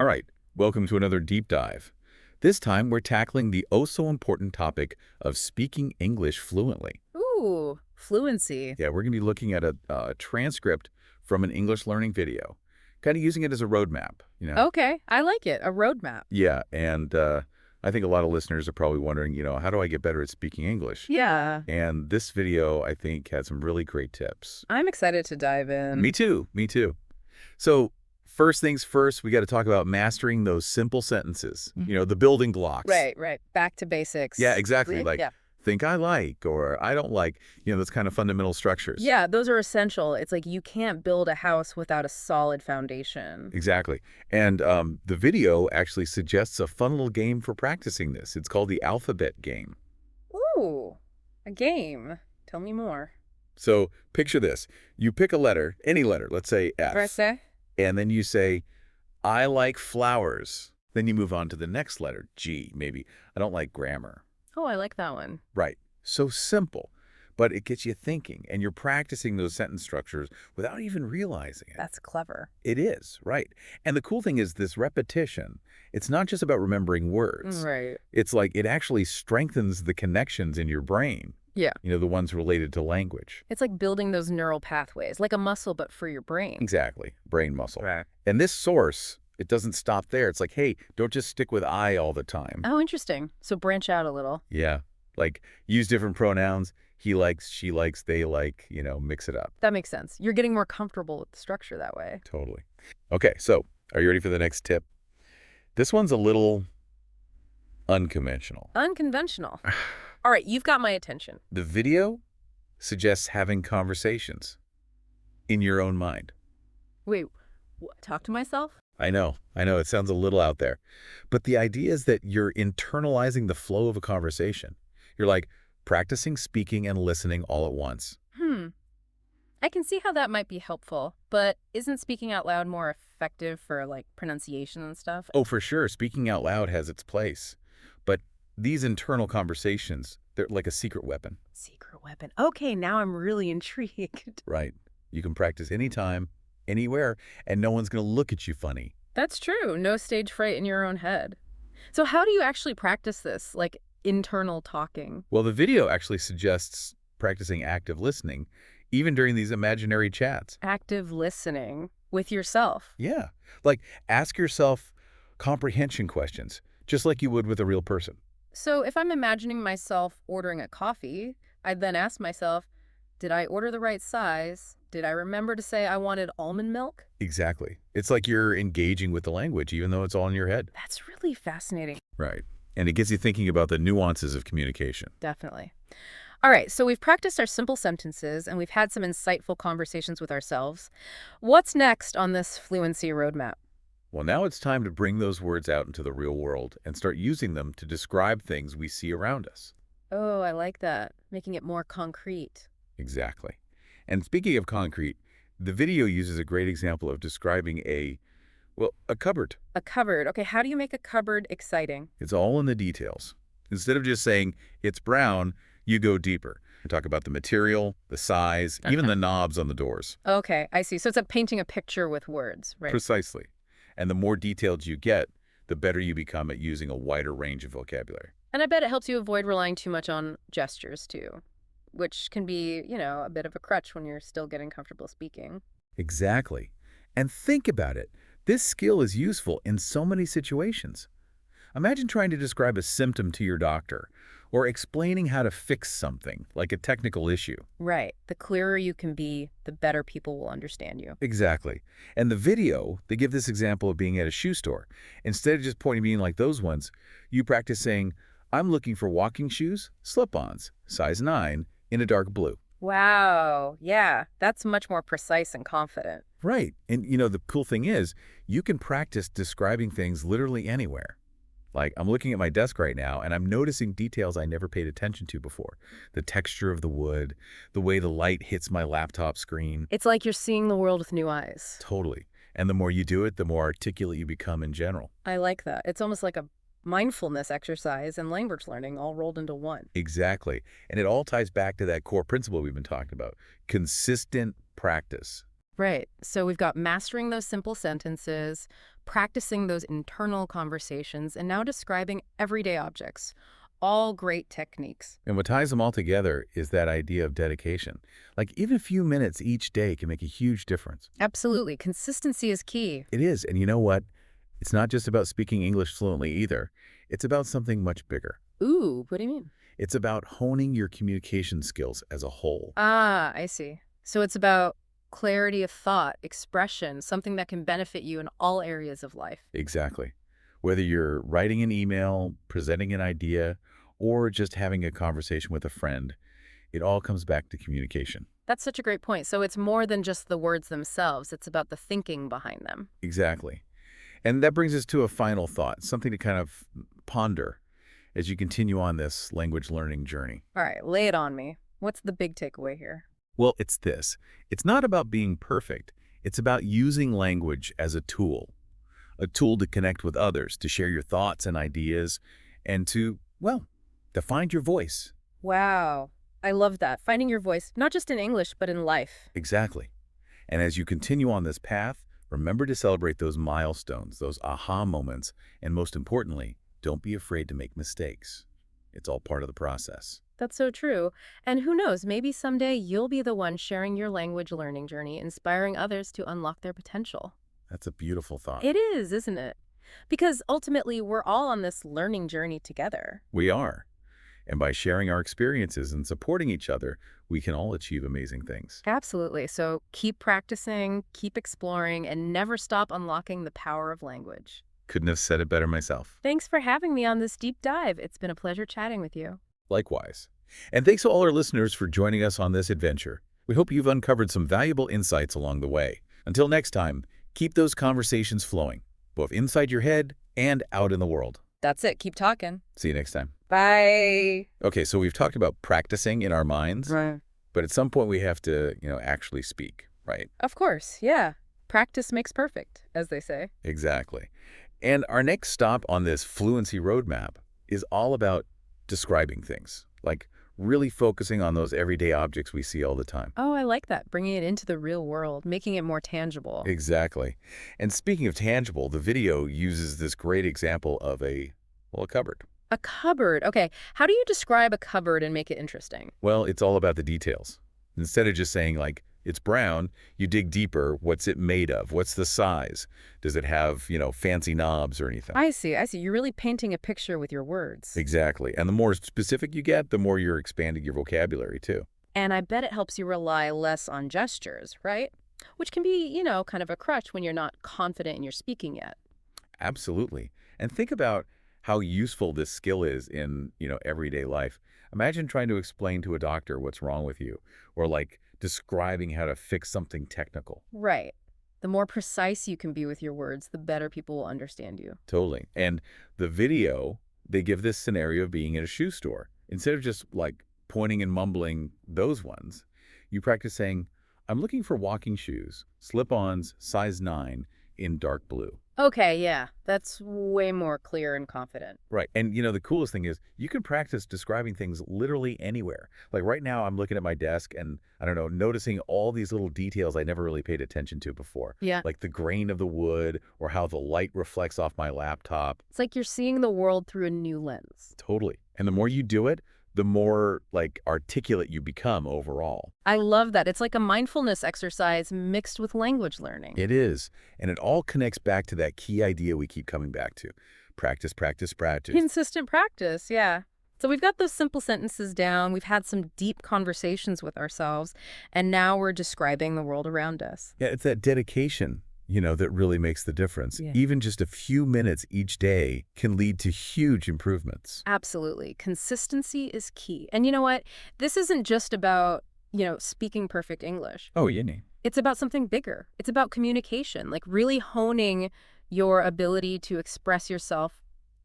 All right, welcome to another deep dive. This time we're tackling the oh-so-important topic of speaking English fluently. Ooh, fluency. Yeah, we're going to be looking at a transcript from an English learning video, kind of using it as a roadmap. Okay, I like it. A roadmap. Yeah, and I think a lot of listeners are probably wondering, how do I get better at speaking English? Yeah, And this video, I think, had some really great tips. I'm excited to dive Me in. too, me too. So first things first, we got to talk about mastering those simple sentences, the building blocks. Right. Back to basics. Yeah, exactly. Really? Like, Yeah. think I like or I don't like, those kind of fundamental structures. Yeah, those are essential. It's like you can't build a house without a solid foundation. Exactly. And the video actually suggests a fun little game for practicing this. It's called the alphabet game. Ooh, a game. Tell me more. So picture this. You pick a letter, any letter, let's say F, Verse? and then you say, I like flowers. Then you move on to the next letter, G, maybe. I don't like grammar. Oh, I like that one. Right. So simple, but it gets you thinking, and you're practicing those sentence structures without even realizing it. That's clever. It is, right. And the cool thing is this repetition, it's not just about remembering words. Right. It's like it actually strengthens the connections in your brain, Yeah. the ones related to language. It's like building those neural pathways, like a muscle, but for your brain. Exactly. Brain muscle. Right. And this source, it doesn't stop there. It's like, hey, don't just stick with I all the time. Oh, interesting. So branch out a little. Yeah. Like use different pronouns. He likes, she likes, they like, mix it up. That makes sense. You're getting more comfortable with the structure that way. Totally. Okay, so are you ready for the next tip? This one's a little unconventional. Unconventional. All right, you've got my attention. The video suggests having conversations in your own mind. Wait, talk to myself? I know, it sounds a little out there. But the idea is that you're internalizing the flow of a conversation. You're like practicing speaking and listening all at once. I can see how that might be helpful, but isn't speaking out loud more effective for, like, pronunciation and stuff? Oh, for sure, speaking out loud has its place. But these internal conversations, they're like a secret weapon. Secret weapon. Okay, now I'm really intrigued. Right. You can practice anytime, anywhere, and no one's going to look at you funny. That's true. No stage fright in your own head. So how do you actually practice this, like internal talking? Well, the video actually suggests practicing active listening, even during these imaginary chats. Active listening with yourself. Yeah. Like, ask yourself comprehension questions, just like you would with a real person. So if I'm imagining myself ordering a coffee, I'd then ask myself, did I order the right size? Did I remember to say I wanted almond milk? Exactly. It's like you're engaging with the language, even though it's all in your head. That's really fascinating. Right. And it gets you thinking about the nuances of communication. Definitely. All right, so we've practiced our simple sentences and we've had some insightful conversations with ourselves. What's next on this fluency roadmap? Well, now it's time to bring those words out into the real world and start using them to describe things we see around us. Oh, I like that. Making it more concrete. Exactly. And speaking of concrete, the video uses a great example of describing a cupboard. A cupboard. Okay, how do you make a cupboard exciting? It's all in the details. Instead of just saying, it's brown, you go deeper. You talk about the material, the size, even the knobs on the doors. Okay, I see. So it's like painting a picture with words, right? Precisely. And the more detailed you get, the better you become at using a wider range of vocabulary. And I bet it helps you avoid relying too much on gestures, too, which can be, a bit of a crutch when you're still getting comfortable speaking. Exactly. And think about it. This skill is useful in so many situations. Imagine trying to describe a symptom to your doctor or explaining how to fix something, like a technical issue. Right. The clearer you can be, the better people will understand you. Exactly. And the video, they give this example of being at a shoe store. Instead of just pointing being like those ones, you practice saying, I'm looking for walking shoes, slip-ons, size 9, in a dark blue. Wow. Yeah, that's much more precise and confident. Right. And the cool thing is, you can practice describing things literally anywhere. Like, I'm looking at my desk right now, and I'm noticing details I never paid attention to before. The texture of the wood, the way the light hits my laptop screen. It's like you're seeing the world with new eyes. Totally. And the more you do it, the more articulate you become in general. I like that. It's almost like a mindfulness exercise and language learning all rolled into one. Exactly. And it all ties back to that core principle we've been talking about. Consistent practice. Right. So we've got mastering those simple sentences, practicing those internal conversations, and now describing everyday objects. All great techniques. And what ties them all together is that idea of dedication. Like even a few minutes each day can make a huge difference. Absolutely. Consistency is key. It is. And you know what? It's not just about speaking English fluently either. It's about something much bigger. Ooh, what do you mean? It's about honing your communication skills as a whole. Ah, I see. So it's about clarity of thought, expression, something that can benefit you in all areas of life. Exactly. Whether you're writing an email, presenting an idea, or just having a conversation with a friend, it all comes back to communication. That's such a great point. So it's more than just the words themselves. It's about the thinking behind them. Exactly. And that brings us to a final thought, something to kind of ponder as you continue on this language learning journey. All right, lay it on me. What's the big takeaway here? Well, it's this. It's not about being perfect. It's about using language as a tool to connect with others, to share your thoughts and ideas, and to, well, to find your voice. Wow. I love that. Finding your voice, not just in English, but in life. Exactly. And as you continue on this path, remember to celebrate those milestones, those aha moments, and most importantly, don't be afraid to make mistakes. It's all part of the process. That's so true. And who knows, maybe someday you'll be the one sharing your language learning journey, inspiring others to unlock their potential. That's a beautiful thought. It is, isn't it? Because ultimately, we're all on this learning journey together. We are. And by sharing our experiences and supporting each other, we can all achieve amazing things. Absolutely. So keep practicing, keep exploring, and never stop unlocking the power of language. Couldn't have said it better myself. Thanks for having me on this deep dive. It's been a pleasure chatting with you. Likewise. And thanks to all our listeners for joining us on this adventure. We hope you've uncovered some valuable insights along the way. Until next time, keep those conversations flowing, both inside your head and out in the world. That's it. Keep talking. See you next time. Bye. Okay, so we've talked about practicing in our minds, Right. but at some point we have to, actually speak, right? Of course. Yeah. Practice makes perfect, as they say. Exactly. And our next stop on this fluency roadmap is all about describing things, like really focusing on those everyday objects we see all the time. Oh, I like that. Bringing it into the real world, making it more tangible. Exactly. And speaking of tangible, the video uses this great example of a cupboard. A cupboard. Okay. How do you describe a cupboard and make it interesting? Well, it's all about the details. Instead of just saying, like, it's brown, you dig deeper. What's it made of? What's the size? Does it have, fancy knobs or anything? I see. I see. You're really painting a picture with your words. Exactly. And the more specific you get, the more you're expanding your vocabulary, too. And I bet it helps you rely less on gestures, right? Which can be, kind of a crutch when you're not confident in your speaking yet. Absolutely. And think about how useful this skill is in, everyday life. Imagine trying to explain to a doctor what's wrong with you, or like describing how to fix something technical. Right. The more precise you can be with your words, the better people will understand you. Totally. And the video, they give this scenario of being in a shoe store. Instead of just like pointing and mumbling those ones, you practice saying, I'm looking for walking shoes, slip-ons, size 9 in dark blue. Okay, yeah. That's way more clear and confident. Right. And, the coolest thing is you can practice describing things literally anywhere. Like right now, I'm looking at my desk and, I don't know, noticing all these little details I never really paid attention to before. Yeah. Like the grain of the wood or how the light reflects off my laptop. It's like you're seeing the world through a new lens. Totally. And the more you do it, the more like articulate you become overall. I love that. It's like a mindfulness exercise mixed with language learning. It is. And it all connects back to that key idea we keep coming back to. Practice, practice, practice. Consistent practice, yeah. So we've got those simple sentences down. We've had some deep conversations with ourselves. And now we're describing the world around us. Yeah, it's that dedication, that really makes the difference. Yeah. Even just a few minutes each day can lead to huge improvements. Absolutely. Consistency is key. And you know what? This isn't just about, speaking perfect English. Oh, yeah. It's about something bigger. It's about communication, like really honing your ability to express yourself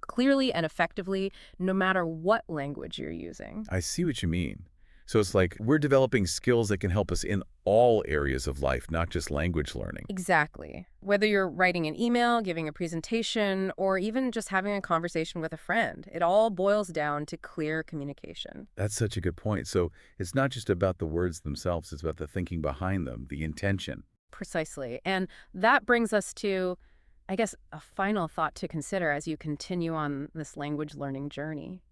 clearly and effectively, no matter what language you're using. I see what you mean. So it's like we're developing skills that can help us in all areas of life, not just language learning. Exactly. Whether you're writing an email, giving a presentation, or even just having a conversation with a friend, it all boils down to clear communication. That's such a good point. So it's not just about the words themselves, it's about the thinking behind them, the intention. Precisely. And that brings us to, I guess, a final thought to consider as you continue on this language learning journey.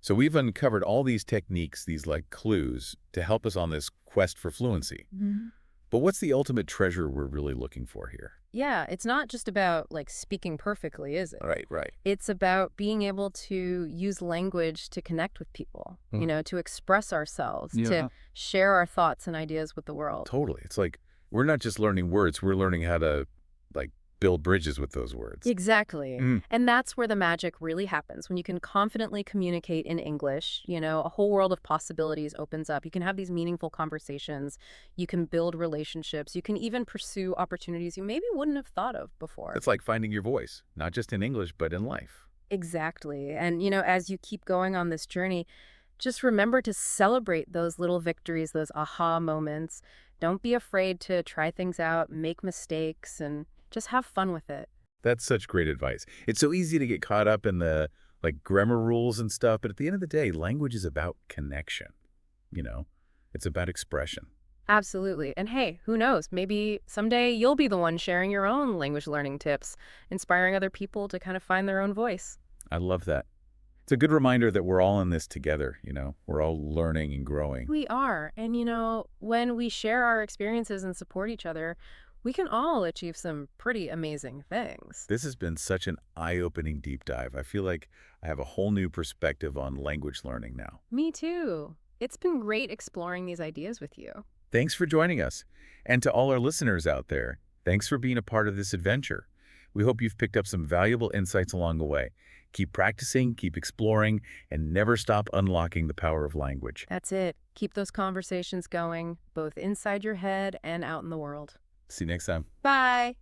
So we've uncovered all these techniques, these like clues, to help us on this quest for fluency. Mhm. But what's the ultimate treasure we're really looking for here? Yeah, it's not just about like speaking perfectly, is it? Right, right. It's about being able to use language to connect with people, Mm. to express ourselves, to Yeah. share our thoughts and ideas with the world. Totally. It's like we're not just learning words, we're learning how to like build bridges with those words. Exactly. Mm. And that's where the magic really happens. When you can confidently communicate in English, a whole world of possibilities opens up. You can have these meaningful conversations. You can build relationships. You can even pursue opportunities you maybe wouldn't have thought of before. It's like finding your voice, not just in English, but in life. Exactly. And, as you keep going on this journey, just remember to celebrate those little victories, those aha moments. Don't be afraid to try things out, make mistakes, and just have fun with it. That's such great advice. It's so easy to get caught up in the like grammar rules and stuff, but at the end of the day, language is about connection, you know? It's about expression. Absolutely. And hey, who knows? Maybe someday you'll be the one sharing your own language learning tips, inspiring other people to kind of find their own voice. I love that. It's a good reminder that we're all in this together, you know? We're all learning and growing. We are. And, when we share our experiences and support each other, we can all achieve some pretty amazing things. This has been such an eye-opening deep dive. I feel like I have a whole new perspective on language learning now. Me too. It's been great exploring these ideas with you. Thanks for joining us. And to all our listeners out there, thanks for being a part of this adventure. We hope you've picked up some valuable insights along the way. Keep practicing, keep exploring, and never stop unlocking the power of language. That's it. Keep those conversations going, both inside your head and out in the world. See you next time. Bye.